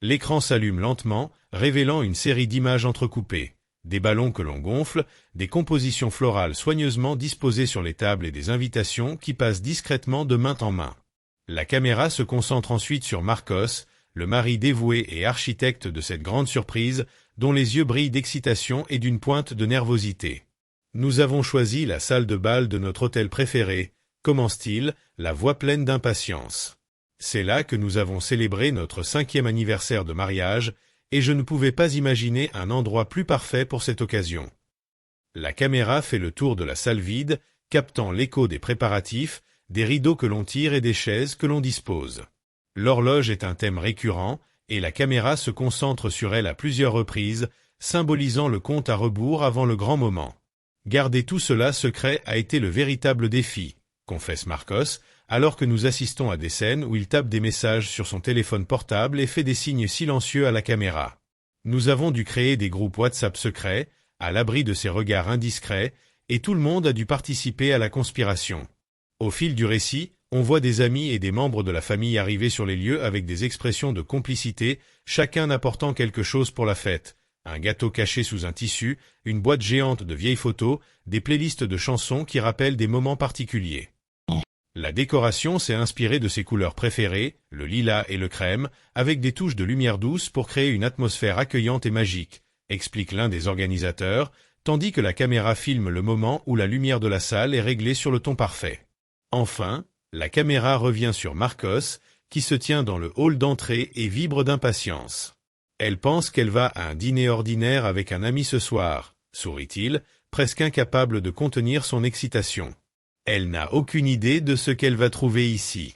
L'écran s'allume lentement, révélant une série d'images entrecoupées. Des ballons que l'on gonfle, des compositions florales soigneusement disposées sur les tables et des invitations qui passent discrètement de main en main. La caméra se concentre ensuite sur Marcos, le mari dévoué et architecte de cette grande surprise, dont les yeux brillent d'excitation et d'une pointe de nervosité. Nous avons choisi la salle de bal de notre hôtel préféré, commence-t-il, la voix pleine d'impatience. C'est là que nous avons célébré notre 5e anniversaire de mariage, et je ne pouvais pas imaginer un endroit plus parfait pour cette occasion. La caméra fait le tour de la salle vide, captant l'écho des préparatifs, des rideaux que l'on tire et des chaises que l'on dispose. L'horloge est un thème récurrent, et la caméra se concentre sur elle à plusieurs reprises, symbolisant le compte à rebours avant le grand moment. Garder tout cela secret a été le véritable défi, confesse Marcos, alors que nous assistons à des scènes où il tape des messages sur son téléphone portable et fait des signes silencieux à la caméra. Nous avons dû créer des groupes WhatsApp secrets, à l'abri de ces regards indiscrets, et tout le monde a dû participer à la conspiration. Au fil du récit, on voit des amis et des membres de la famille arriver sur les lieux avec des expressions de complicité, chacun apportant quelque chose pour la fête. Un gâteau caché sous un tissu, une boîte géante de vieilles photos, des playlists de chansons qui rappellent des moments particuliers. La décoration s'est inspirée de ses couleurs préférées, le lilas et le crème, avec des touches de lumière douce pour créer une atmosphère accueillante et magique, explique l'un des organisateurs, tandis que la caméra filme le moment où la lumière de la salle est réglée sur le ton parfait. Enfin, la caméra revient sur Marcos, qui se tient dans le hall d'entrée et vibre d'impatience. Elle pense qu'elle va à un dîner ordinaire avec un ami ce soir, sourit-il, presque incapable de contenir son excitation. Elle n'a aucune idée de ce qu'elle va trouver ici.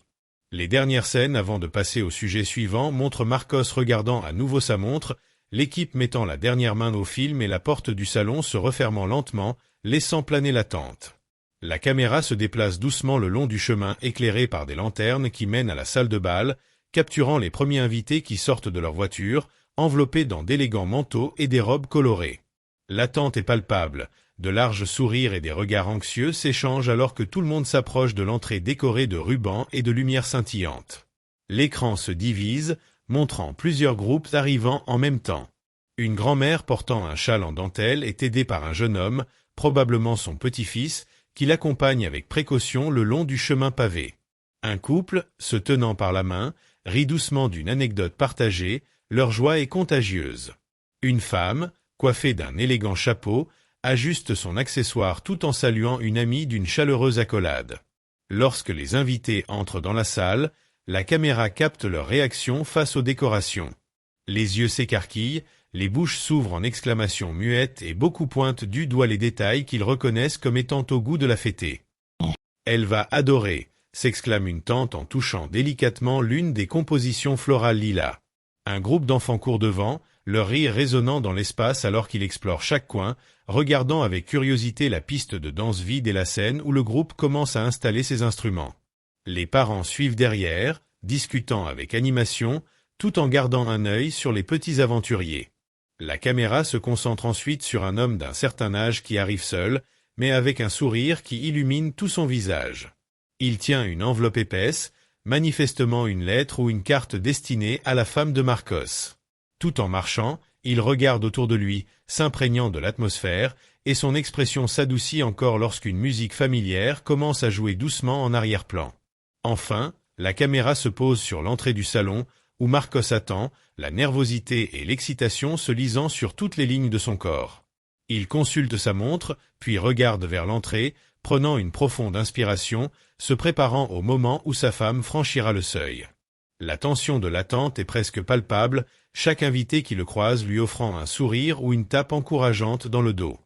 Les dernières scènes avant de passer au sujet suivant montrent Marcos regardant à nouveau sa montre, l'équipe mettant la dernière main au film et la porte du salon se refermant lentement, laissant planer l'attente. La caméra se déplace doucement le long du chemin éclairé par des lanternes qui mènent à la salle de bal, capturant les premiers invités qui sortent de leur voiture, enveloppés dans d'élégants manteaux et des robes colorées. L'attente est palpable. De larges sourires et des regards anxieux s'échangent alors que tout le monde s'approche de l'entrée décorée de rubans et de lumières scintillantes. L'écran se divise, montrant plusieurs groupes arrivant en même temps. Une grand-mère portant un châle en dentelle est aidée par un jeune homme, probablement son petit-fils, qui l'accompagne avec précaution le long du chemin pavé. Un couple, se tenant par la main, rit doucement d'une anecdote partagée, leur joie est contagieuse. Une femme, coiffée d'un élégant chapeau, ajuste son accessoire tout en saluant une amie d'une chaleureuse accolade. Lorsque les invités entrent dans la salle, la caméra capte leur réaction face aux décorations. Les yeux s'écarquillent, les bouches s'ouvrent en exclamations muettes et beaucoup pointent du doigt les détails qu'ils reconnaissent comme étant au goût de la fêtée. « Elle va adorer !» s'exclame une tante en touchant délicatement l'une des compositions florales lilas. Un groupe d'enfants court devant, leur rire résonnant dans l'espace alors qu'il explore chaque coin, regardant avec curiosité la piste de danse vide et la scène où le groupe commence à installer ses instruments. Les parents suivent derrière, discutant avec animation, tout en gardant un œil sur les petits aventuriers. La caméra se concentre ensuite sur un homme d'un certain âge qui arrive seul, mais avec un sourire qui illumine tout son visage. Il tient une enveloppe épaisse, manifestement une lettre ou une carte destinée à la femme de Marcos. Tout en marchant, il regarde autour de lui, s'imprégnant de l'atmosphère, et son expression s'adoucit encore lorsqu'une musique familière commence à jouer doucement en arrière-plan. Enfin, la caméra se pose sur l'entrée du salon, où Marcos attend, la nervosité et l'excitation se lisant sur toutes les lignes de son corps. Il consulte sa montre, puis regarde vers l'entrée, prenant une profonde inspiration, se préparant au moment où sa femme franchira le seuil. La tension de l'attente est presque palpable, chaque invité qui le croise lui offrant un sourire ou une tape encourageante dans le dos.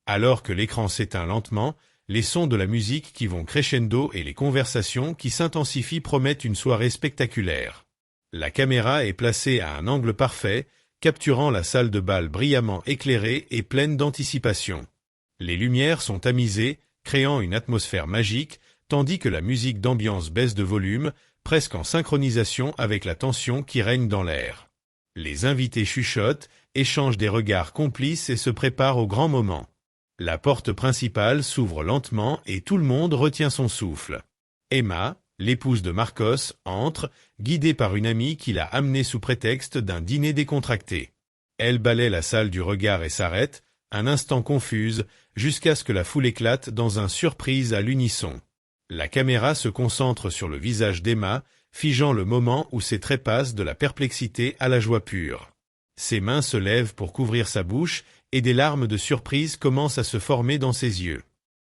Alors que l'écran s'éteint lentement, les sons de la musique qui vont crescendo et les conversations qui s'intensifient promettent une soirée spectaculaire. La caméra est placée à un angle parfait, capturant la salle de bal brillamment éclairée et pleine d'anticipation. Les lumières sont tamisées, créant une atmosphère magique, tandis que la musique d'ambiance baisse de volume, presque en synchronisation avec la tension qui règne dans l'air. Les invités chuchotent, échangent des regards complices et se préparent au grand moment. La porte principale s'ouvre lentement et tout le monde retient son souffle. Emma, L'épouse de Marcos entre, guidée par une amie qui l'a amenée sous prétexte d'un dîner décontracté. Elle balaie la salle du regard et s'arrête, un instant confuse, jusqu'à ce que la foule éclate dans un surprise à l'unisson. La caméra se concentre sur le visage d'Emma, figeant le moment où ses traits passent de la perplexité à la joie pure. Ses mains se lèvent pour couvrir sa bouche, et des larmes de surprise commencent à se former dans ses yeux.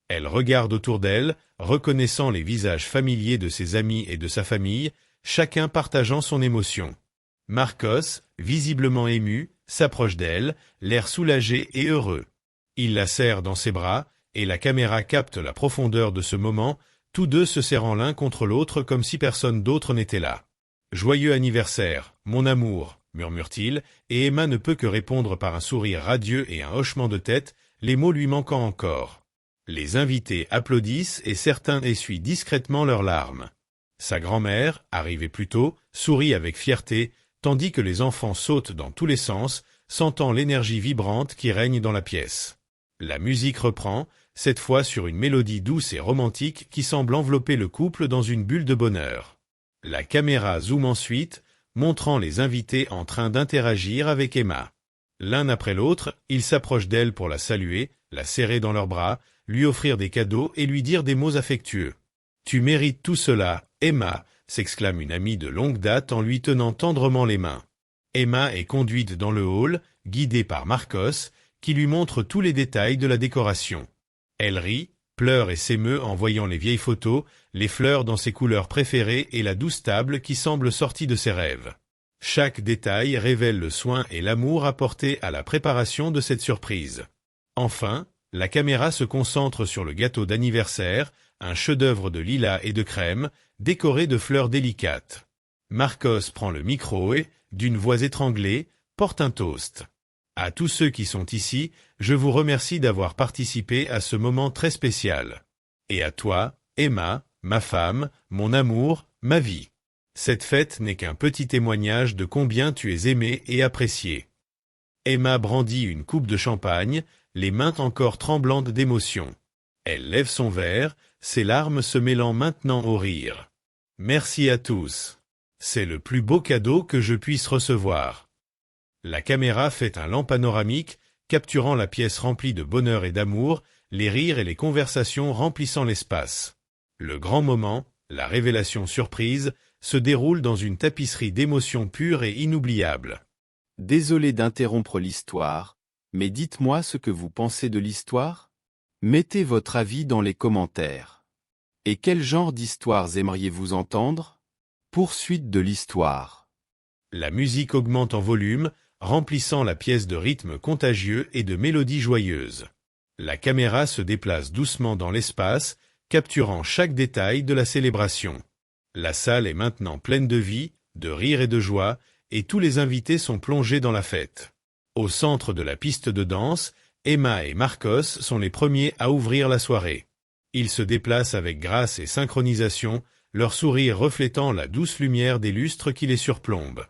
Elle regarde autour d'elle, reconnaissant les visages familiers de ses amis et de sa famille, chacun partageant son émotion. Marcos, visiblement ému, s'approche d'elle, l'air soulagé et heureux. Il la serre dans ses bras, et la caméra capte la profondeur de ce moment, tous deux se serrant l'un contre l'autre comme si personne d'autre n'était là. « Joyeux anniversaire, mon amour !» murmure-t-il, et Emma ne peut que répondre par un sourire radieux et un hochement de tête, les mots lui manquant encore. Les invités applaudissent et certains essuient discrètement leurs larmes. Sa grand-mère, arrivée plus tôt, sourit avec fierté, tandis que les enfants sautent dans tous les sens, sentant l'énergie vibrante qui règne dans la pièce. La musique reprend, cette fois sur une mélodie douce et romantique qui semble envelopper le couple dans une bulle de bonheur. La caméra zoome ensuite, montrant les invités en train d'interagir avec Emma. L'un après l'autre, ils s'approchent d'elle pour la saluer, la serrer dans leurs bras, lui offrir des cadeaux et lui dire des mots affectueux. « Tu mérites tout cela, Emma !» s'exclame une amie de longue date en lui tenant tendrement les mains. Emma est conduite dans le hall, guidée par Marcos, qui lui montre tous les détails de la décoration. Elle rit, pleure et s'émeut en voyant les vieilles photos, les fleurs dans ses couleurs préférées et la douce table qui semble sortie de ses rêves. Chaque détail révèle le soin et l'amour apportés à la préparation de cette surprise. Enfin, la caméra se concentre sur le gâteau d'anniversaire, un chef-d'œuvre de lilas et de crème, décoré de fleurs délicates. Marcos prend le micro et, d'une voix étranglée, porte un toast. À tous ceux qui sont ici, je vous remercie d'avoir participé à ce moment très spécial. Et à toi, Emma, ma femme, mon amour, ma vie. Cette fête n'est qu'un petit témoignage de combien tu es aimé et apprécié. Emma brandit une coupe de champagne, les mains encore tremblantes d'émotion. Elle lève son verre, ses larmes se mêlant maintenant au rire. Merci à tous. C'est le plus beau cadeau que je puisse recevoir. La caméra fait un lent panoramique, capturant la pièce remplie de bonheur et d'amour, les rires et les conversations remplissant l'espace. Le grand moment, la révélation surprise, se déroule dans une tapisserie d'émotions pures et inoubliables. Désolé d'interrompre l'histoire, mais dites-moi ce que vous pensez de l'histoire. Mettez votre avis dans les commentaires. Et quel genre d'histoires aimeriez-vous entendre? Poursuite de l'histoire. La musique augmente en volume, remplissant la pièce de rythmes contagieux et de mélodies joyeuses. La caméra se déplace doucement dans l'espace, capturant chaque détail de la célébration. La salle est maintenant pleine de vie, de rire et de joie, et tous les invités sont plongés dans la fête. Au centre de la piste de danse, Emma et Marcos sont les premiers à ouvrir la soirée. Ils se déplacent avec grâce et synchronisation, leur sourire reflétant la douce lumière des lustres qui les surplombent.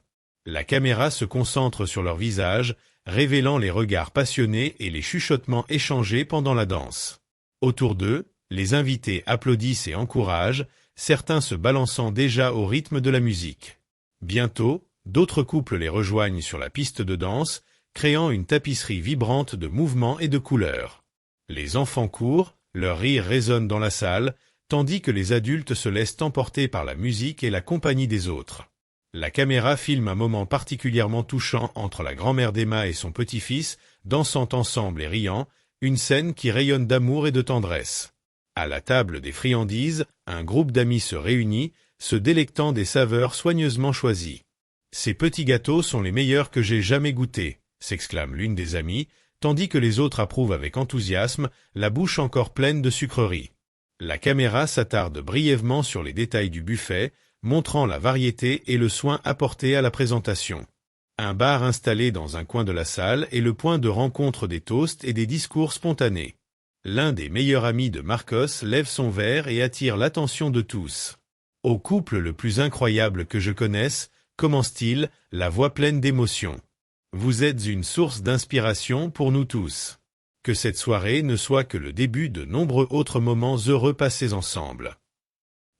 La caméra se concentre sur leur visage, révélant les regards passionnés et les chuchotements échangés pendant la danse. Autour d'eux, les invités applaudissent et encouragent, certains se balançant déjà au rythme de la musique. Bientôt, d'autres couples les rejoignent sur la piste de danse, créant une tapisserie vibrante de mouvements et de couleurs. Les enfants courent, leur rire résonne dans la salle, tandis que les adultes se laissent emporter par la musique et la compagnie des autres. La caméra filme un moment particulièrement touchant entre la grand-mère d'Emma et son petit-fils, dansant ensemble et riant, une scène qui rayonne d'amour et de tendresse. À la table des friandises, un groupe d'amis se réunit, se délectant des saveurs soigneusement choisies. « Ces petits gâteaux sont les meilleurs que j'ai jamais goûtés », s'exclame l'une des amies, tandis que les autres approuvent avec enthousiasme, la bouche encore pleine de sucreries. La caméra s'attarde brièvement sur les détails du buffet, montrant la variété et le soin apporté à la présentation. Un bar installé dans un coin de la salle est le point de rencontre des toasts et des discours spontanés. L'un des meilleurs amis de Marcos lève son verre et attire l'attention de tous. « Au couple le plus incroyable que je connaisse », commence-t-il, la voix pleine d'émotion. « Vous êtes une source d'inspiration pour nous tous. Que cette soirée ne soit que le début de nombreux autres moments heureux passés ensemble. »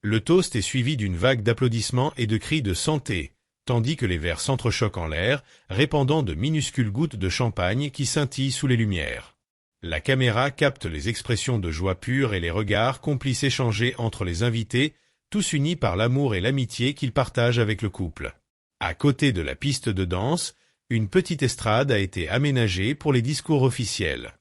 Le toast est suivi d'une vague d'applaudissements et de cris de santé, tandis que les verres s'entrechoquent en l'air, répandant de minuscules gouttes de champagne qui scintillent sous les lumières. La caméra capte les expressions de joie pure et les regards complices échangés entre les invités, tous unis par l'amour et l'amitié qu'ils partagent avec le couple. À côté de la piste de danse, une petite estrade a été aménagée pour les discours officiels.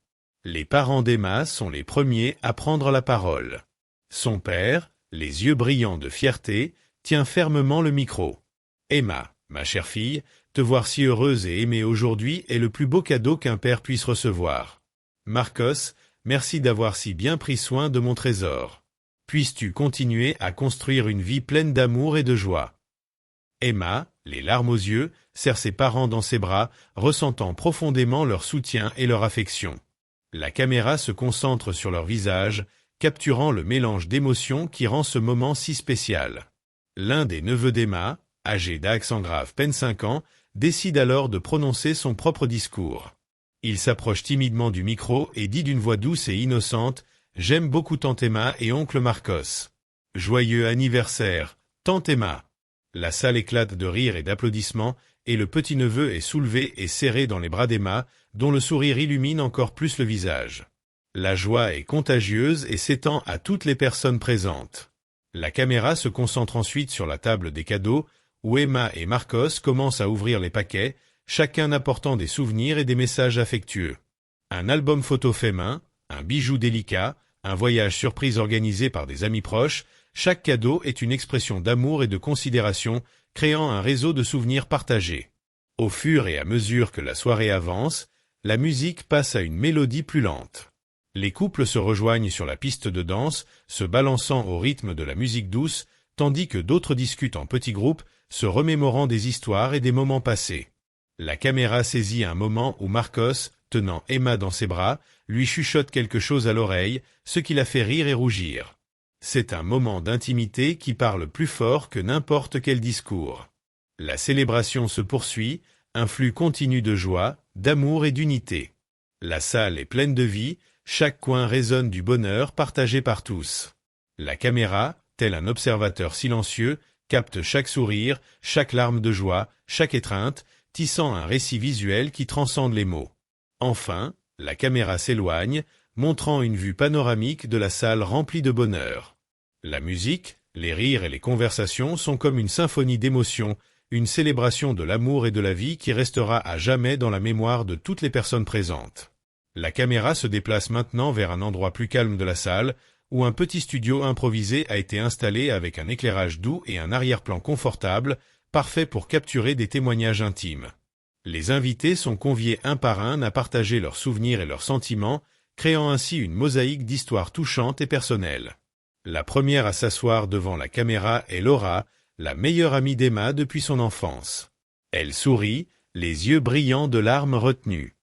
Les parents d'Emma sont les premiers à prendre la parole. Son père, les yeux brillants de fierté, tient fermement le micro. « Emma, ma chère fille, te voir si heureuse et aimée aujourd'hui est le plus beau cadeau qu'un père puisse recevoir. Marcos, merci d'avoir si bien pris soin de mon trésor. Puisses-tu continuer à construire une vie pleine d'amour et de joie. » Emma, les larmes aux yeux, serre ses parents dans ses bras, ressentant profondément leur soutien et leur affection. La caméra se concentre sur leur visage, capturant le mélange d'émotions qui rend ce moment si spécial. L'un des neveux d'Emma, âgé d'accent grave peine 5 ans, décide alors de prononcer son propre discours. Il s'approche timidement du micro et dit d'une voix douce et innocente « J'aime beaucoup tante Emma et oncle Marcos. Joyeux anniversaire, tante Emma !» La salle éclate de rires et d'applaudissements, et le petit-neveu est soulevé et serré dans les bras d'Emma, dont le sourire illumine encore plus le visage. La joie est contagieuse et s'étend à toutes les personnes présentes. La caméra se concentre ensuite sur la table des cadeaux, où Emma et Marcos commencent à ouvrir les paquets, chacun apportant des souvenirs et des messages affectueux. Un album photo fait main, un bijou délicat, un voyage surprise organisé par des amis proches, chaque cadeau est une expression d'amour et de considération, créant un réseau de souvenirs partagés. Au fur et à mesure que la soirée avance, la musique passe à une mélodie plus lente. Les couples se rejoignent sur la piste de danse, se balançant au rythme de la musique douce, tandis que d'autres discutent en petits groupes, se remémorant des histoires et des moments passés. La caméra saisit un moment où Marcos, tenant Emma dans ses bras, lui chuchote quelque chose à l'oreille, ce qui la fait rire et rougir. C'est un moment d'intimité qui parle plus fort que n'importe quel discours. La célébration se poursuit, un flux continu de joie, d'amour et d'unité. La salle est pleine de vie, chaque coin résonne du bonheur partagé par tous. La caméra, tel un observateur silencieux, capte chaque sourire, chaque larme de joie, chaque étreinte, tissant un récit visuel qui transcende les mots. Enfin, la caméra s'éloigne, montrant une vue panoramique de la salle remplie de bonheur. La musique, les rires et les conversations sont comme une symphonie d'émotions, une célébration de l'amour et de la vie qui restera à jamais dans la mémoire de toutes les personnes présentes. La caméra se déplace maintenant vers un endroit plus calme de la salle, où un petit studio improvisé a été installé avec un éclairage doux et un arrière-plan confortable, parfait pour capturer des témoignages intimes. Les invités sont conviés un par un à partager leurs souvenirs et leurs sentiments, créant ainsi une mosaïque d'histoires touchantes et personnelles. La première à s'asseoir devant la caméra est Laura, la meilleure amie d'Emma depuis son enfance. Elle sourit, les yeux brillants de larmes retenues.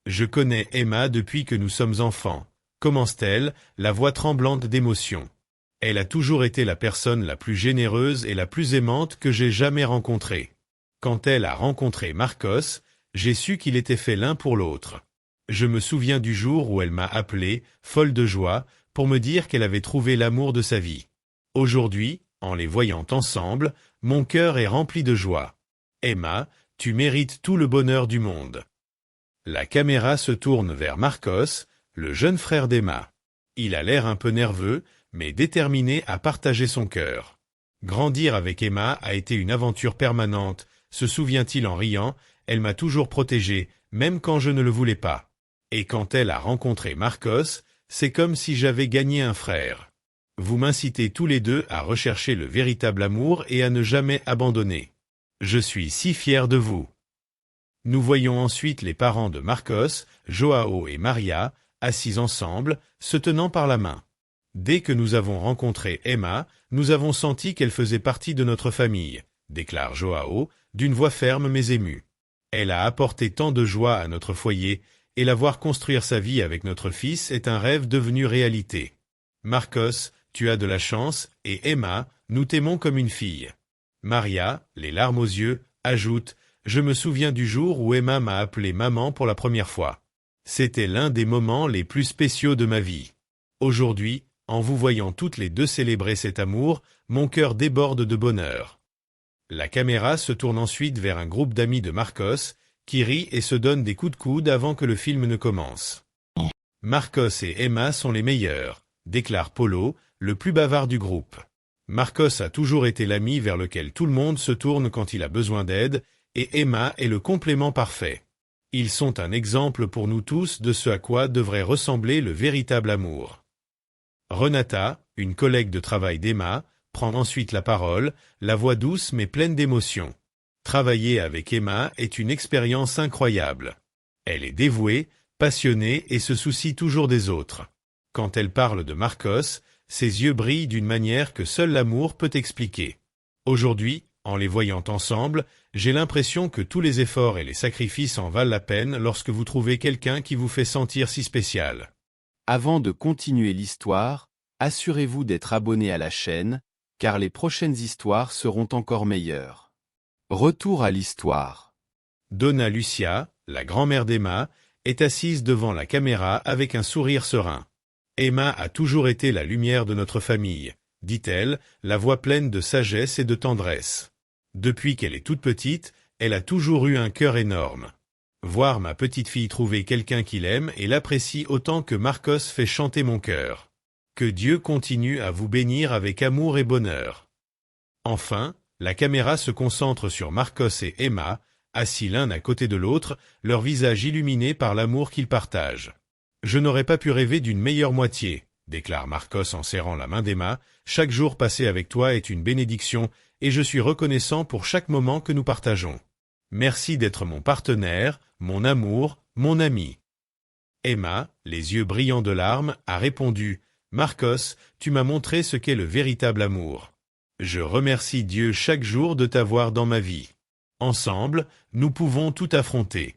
« Je connais Emma depuis que nous sommes enfants », commence-t-elle, la voix tremblante d'émotion. « Elle a toujours été la personne la plus généreuse et la plus aimante que j'ai jamais rencontrée. Quand elle a rencontré Marcos, j'ai su qu'il était fait l'un pour l'autre. Je me souviens du jour où elle m'a appelé, folle de joie, pour me dire qu'elle avait trouvé l'amour de sa vie. Aujourd'hui, en les voyant ensemble, mon cœur est rempli de joie. Emma, tu mérites tout le bonheur du monde. » La caméra se tourne vers Marcos, le jeune frère d'Emma. Il a l'air un peu nerveux, mais déterminé à partager son cœur. Grandir avec Emma a été une aventure permanente, se souvient-il en riant, elle m'a toujours protégé, même quand je ne le voulais pas. Et quand elle a rencontré Marcos, c'est comme si j'avais gagné un frère. Vous m'incitez tous les deux à rechercher le véritable amour et à ne jamais abandonner. Je suis si fier de vous. Nous voyons ensuite les parents de Marcos, Joao et Maria, assis ensemble, se tenant par la main. Dès que nous avons rencontré Emma, nous avons senti qu'elle faisait partie de notre famille, déclare Joao, d'une voix ferme mais émue. Elle a apporté tant de joie à notre foyer, et la voir construire sa vie avec notre fils est un rêve devenu réalité. Marcos, tu as de la chance, et Emma, nous t'aimons comme une fille. Maria, les larmes aux yeux, ajoute « Je me souviens du jour où Emma m'a appelé maman pour la première fois. C'était l'un des moments les plus spéciaux de ma vie. Aujourd'hui, En vous voyant toutes les deux célébrer cet amour, mon cœur déborde de bonheur. La caméra se tourne ensuite vers un groupe d'amis de Marcos, qui rient et se donnent des coups de coude avant que le film ne commence. Marcos et Emma sont les meilleurs, déclare Polo, le plus bavard du groupe. Marcos a toujours été l'ami vers lequel tout le monde se tourne quand il a besoin d'aide, et Emma est le complément parfait. Ils sont un exemple pour nous tous de ce à quoi devrait ressembler le véritable amour. Renata, une collègue de travail d'Emma, prend ensuite la parole, la voix douce mais pleine d'émotion. Travailler avec Emma est une expérience incroyable. Elle est dévouée, passionnée et se soucie toujours des autres. Quand elle parle de Marcos, ses yeux brillent d'une manière que seul l'amour peut expliquer. Aujourd'hui, en les voyant ensemble, j'ai l'impression que tous les efforts et les sacrifices en valent la peine lorsque vous trouvez quelqu'un qui vous fait sentir si spécial. Avant de continuer l'histoire, assurez-vous d'être abonné à la chaîne, car les prochaines histoires seront encore meilleures. Retour à l'histoire. Donna Lucia, la grand-mère d'Emma, est assise devant la caméra avec un sourire serein. Emma a toujours été la lumière de notre famille, dit-elle, la voix pleine de sagesse et de tendresse. Depuis qu'elle est toute petite, elle a toujours eu un cœur énorme. Voir ma petite fille trouver quelqu'un qui l'aime et l'apprécie autant que Marcos fait chanter mon cœur. Que Dieu continue à vous bénir avec amour et bonheur. Enfin, la caméra se concentre sur Marcos et Emma, assis l'un à côté de l'autre, leur visage illuminé par l'amour qu'ils partagent. Je n'aurais pas pu rêver d'une meilleure moitié, déclare Marcos en serrant la main d'Emma. Chaque jour passé avec toi est une bénédiction et je suis reconnaissant pour chaque moment que nous partageons. Merci d'être mon partenaire, mon amour, mon ami. Emma, les yeux brillants de larmes, a répondu « Marcos, tu m'as montré ce qu'est le véritable amour. Je remercie Dieu chaque jour de t'avoir dans ma vie. Ensemble, nous pouvons tout affronter. »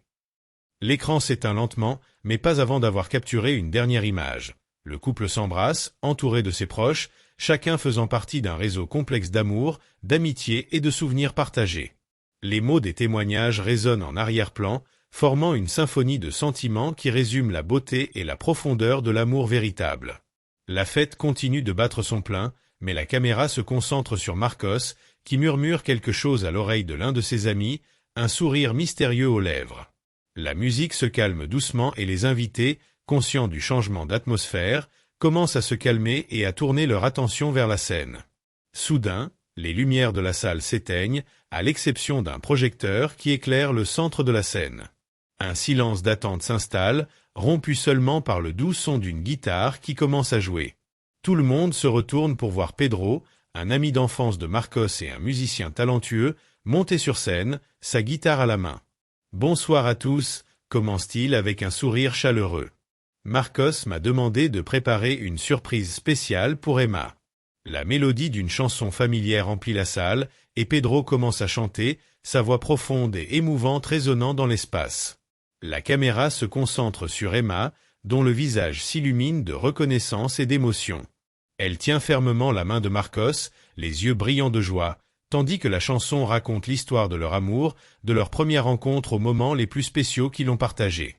L'écran s'éteint lentement, mais pas avant d'avoir capturé une dernière image. Le couple s'embrasse, entouré de ses proches, chacun faisant partie d'un réseau complexe d'amour, d'amitié et de souvenirs partagés. Les mots des témoignages résonnent en arrière-plan, formant une symphonie de sentiments qui résume la beauté et la profondeur de l'amour véritable. La fête continue de battre son plein, mais la caméra se concentre sur Marcos, qui murmure quelque chose à l'oreille de l'un de ses amis, un sourire mystérieux aux lèvres. La musique se calme doucement et les invités, conscients du changement d'atmosphère, commencent à se calmer et à tourner leur attention vers la scène. Soudain, les lumières de la salle s'éteignent, à l'exception d'un projecteur qui éclaire le centre de la scène. Un silence d'attente s'installe, rompu seulement par le doux son d'une guitare qui commence à jouer. Tout le monde se retourne pour voir Pedro, un ami d'enfance de Marcos et un musicien talentueux, monter sur scène, sa guitare à la main. « Bonsoir à tous », commence-t-il avec un sourire chaleureux. Marcos m'a demandé de préparer une surprise spéciale pour Emma. La mélodie d'une chanson familière remplit la salle, et Pedro commence à chanter, sa voix profonde et émouvante résonnant dans l'espace. La caméra se concentre sur Emma, dont le visage s'illumine de reconnaissance et d'émotion. Elle tient fermement la main de Marcos, les yeux brillants de joie, tandis que la chanson raconte l'histoire de leur amour, de leur première rencontre aux moments les plus spéciaux qu'ils ont partagés.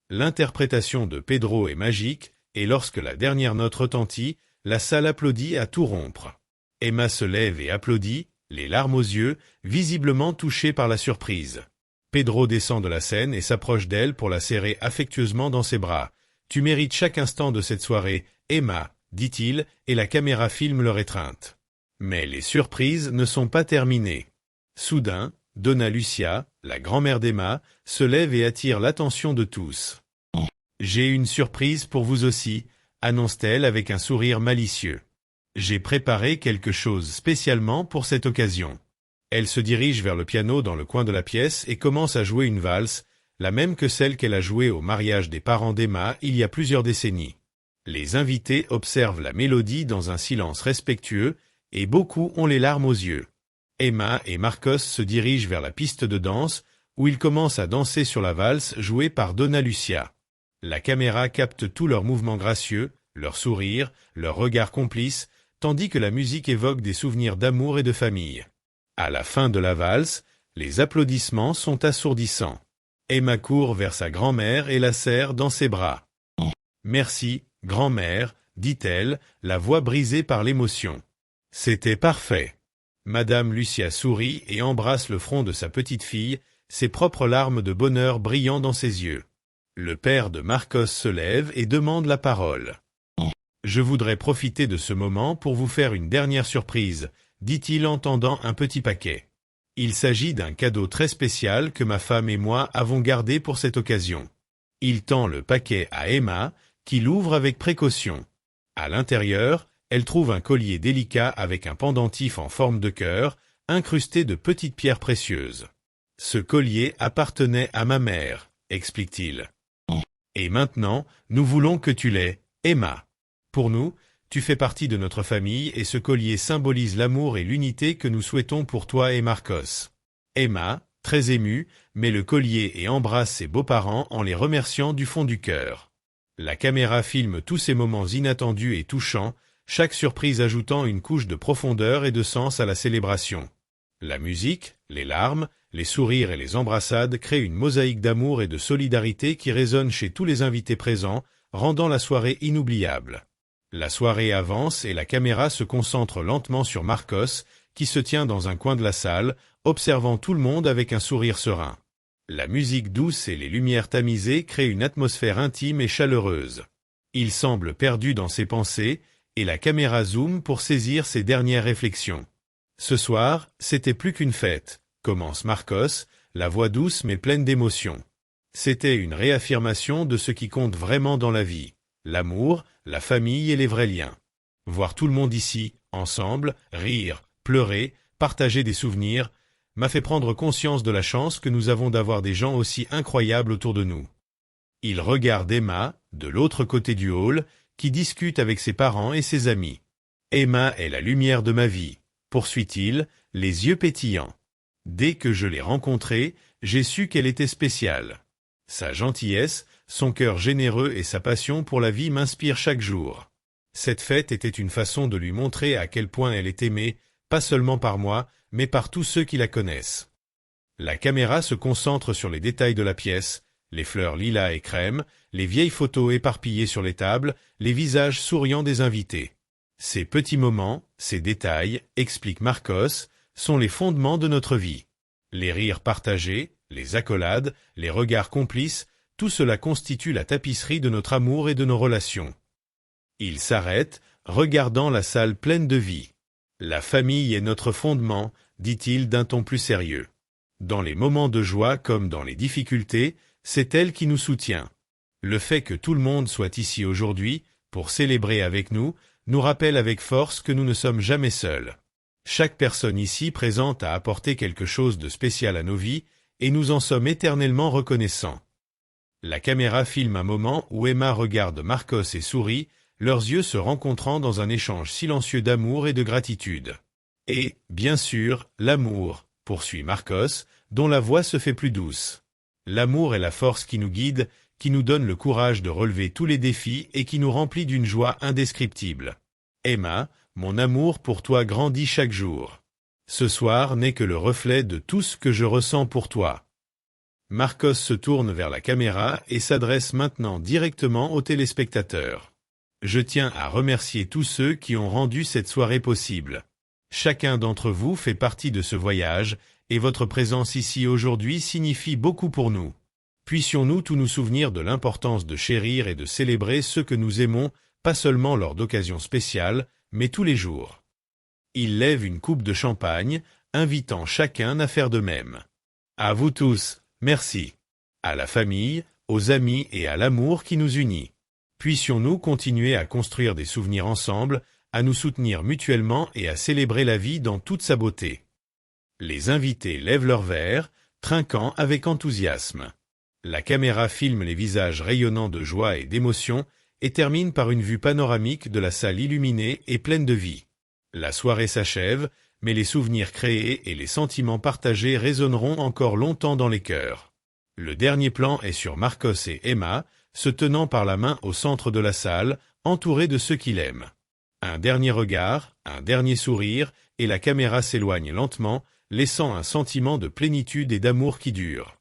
L'interprétation de Pedro est magique, et lorsque la dernière note retentit, la salle applaudit à tout rompre. Emma se lève et applaudit, les larmes aux yeux, visiblement touchée par la surprise. Pedro descend de la scène et s'approche d'elle pour la serrer affectueusement dans ses bras. « Tu mérites chaque instant de cette soirée, Emma », dit-il, et la caméra filme leur étreinte. Mais les surprises ne sont pas terminées. Soudain, Donna Lucia, la grand-mère d'Emma, se lève et attire l'attention de tous. « J'ai une surprise pour vous aussi », annonce-t-elle avec un sourire malicieux. « J'ai préparé quelque chose spécialement pour cette occasion. » Elle se dirige vers le piano dans le coin de la pièce et commence à jouer une valse, la même que celle qu'elle a jouée au mariage des parents d'Emma il y a plusieurs décennies. Les invités observent la mélodie dans un silence respectueux, et beaucoup ont les larmes aux yeux. Emma et Marcos se dirigent vers la piste de danse, où ils commencent à danser sur la valse jouée par Donna Lucia. La caméra capte tous leurs mouvements gracieux, leurs sourires, leurs regards complices, tandis que la musique évoque des souvenirs d'amour et de famille. À la fin de la valse, les applaudissements sont assourdissants. Emma court vers sa grand-mère et la serre dans ses bras. « Merci, grand-mère », dit-elle, la voix brisée par l'émotion. C'était parfait. Madame Lucia sourit et embrasse le front de sa petite-fille, ses propres larmes de bonheur brillant dans ses yeux. Le père de Marcos se lève et demande la parole. « Je voudrais profiter de ce moment pour vous faire une dernière surprise, dit-il en tendant un petit paquet. Il s'agit d'un cadeau très spécial que ma femme et moi avons gardé pour cette occasion. » Il tend le paquet à Emma, qui l'ouvre avec précaution. À l'intérieur, elle trouve un collier délicat avec un pendentif en forme de cœur, incrusté de petites pierres précieuses. « Ce collier appartenait à ma mère, explique-t-il. Et maintenant, nous voulons que tu l'aies, Emma. Pour nous, tu fais partie de notre famille et ce collier symbolise l'amour et l'unité que nous souhaitons pour toi et Marcos. » Emma, très émue, met le collier et embrasse ses beaux-parents en les remerciant du fond du cœur. La caméra filme tous ces moments inattendus et touchants, chaque surprise ajoutant une couche de profondeur et de sens à la célébration. La musique, les larmes, les sourires et les embrassades créent une mosaïque d'amour et de solidarité qui résonne chez tous les invités présents, rendant la soirée inoubliable. La soirée avance et la caméra se concentre lentement sur Marcos, qui se tient dans un coin de la salle, observant tout le monde avec un sourire serein. La musique douce et les lumières tamisées créent une atmosphère intime et chaleureuse. Il semble perdu dans ses pensées, et la caméra zoome pour saisir ses dernières réflexions. Ce soir, c'était plus qu'une fête, commence Marcos, la voix douce mais pleine d'émotion. C'était une réaffirmation de ce qui compte vraiment dans la vie, l'amour, la famille et les vrais liens. Voir tout le monde ici, ensemble, rire, pleurer, partager des souvenirs, m'a fait prendre conscience de la chance que nous avons d'avoir des gens aussi incroyables autour de nous. Il regarde Emma, de l'autre côté du hall, qui discute avec ses parents et ses amis. Emma est la lumière de ma vie, poursuit-il, les yeux pétillants. Dès que je l'ai rencontrée, j'ai su qu'elle était spéciale. Sa gentillesse, son cœur généreux et sa passion pour la vie m'inspirent chaque jour. Cette fête était une façon de lui montrer à quel point elle est aimée, pas seulement par moi, mais par tous ceux qui la connaissent. La caméra se concentre sur les détails de la pièce, les fleurs lilas et crème, les vieilles photos éparpillées sur les tables, les visages souriants des invités. Ces petits moments, ces détails, explique Marcos, sont les fondements de notre vie. Les rires partagés, les accolades, les regards complices, tout cela constitue la tapisserie de notre amour et de nos relations. Il s'arrête, regardant la salle pleine de vie. La famille est notre fondement, dit-il d'un ton plus sérieux. Dans les moments de joie comme dans les difficultés, c'est elle qui nous soutient. Le fait que tout le monde soit ici aujourd'hui, pour célébrer avec nous, nous rappelle avec force que nous ne sommes jamais seuls. Chaque personne ici présente a apporté quelque chose de spécial à nos vies, et nous en sommes éternellement reconnaissants. La caméra filme un moment où Emma regarde Marcos et sourit, leurs yeux se rencontrant dans un échange silencieux d'amour et de gratitude. Et, bien sûr, l'amour, poursuit Marcos, dont la voix se fait plus douce. L'amour est la force qui nous guide, qui nous donne le courage de relever tous les défis et qui nous remplit d'une joie indescriptible. Emma, mon amour pour toi grandit chaque jour. Ce soir n'est que le reflet de tout ce que je ressens pour toi. Marcos se tourne vers la caméra et s'adresse maintenant directement aux téléspectateurs. Je tiens à remercier tous ceux qui ont rendu cette soirée possible. Chacun d'entre vous fait partie de ce voyage, et votre présence ici aujourd'hui signifie beaucoup pour nous. Puissions-nous tous nous souvenir de l'importance de chérir et de célébrer ceux que nous aimons, pas seulement lors d'occasions spéciales, mais tous les jours. Il lève une coupe de champagne, invitant chacun à faire de même. À vous tous, merci. À la famille, aux amis et à l'amour qui nous unit. Puissions-nous continuer à construire des souvenirs ensemble, à nous soutenir mutuellement et à célébrer la vie dans toute sa beauté. Les invités lèvent leurs verres, trinquant avec enthousiasme. La caméra filme les visages rayonnants de joie et d'émotion et termine par une vue panoramique de la salle illuminée et pleine de vie. La soirée s'achève, mais les souvenirs créés et les sentiments partagés résonneront encore longtemps dans les cœurs. Le dernier plan est sur Marcos et Emma, se tenant par la main au centre de la salle, entourés de ceux qu'il aime. Un dernier regard, un dernier sourire, et la caméra s'éloigne lentement, laissant un sentiment de plénitude et d'amour qui dure.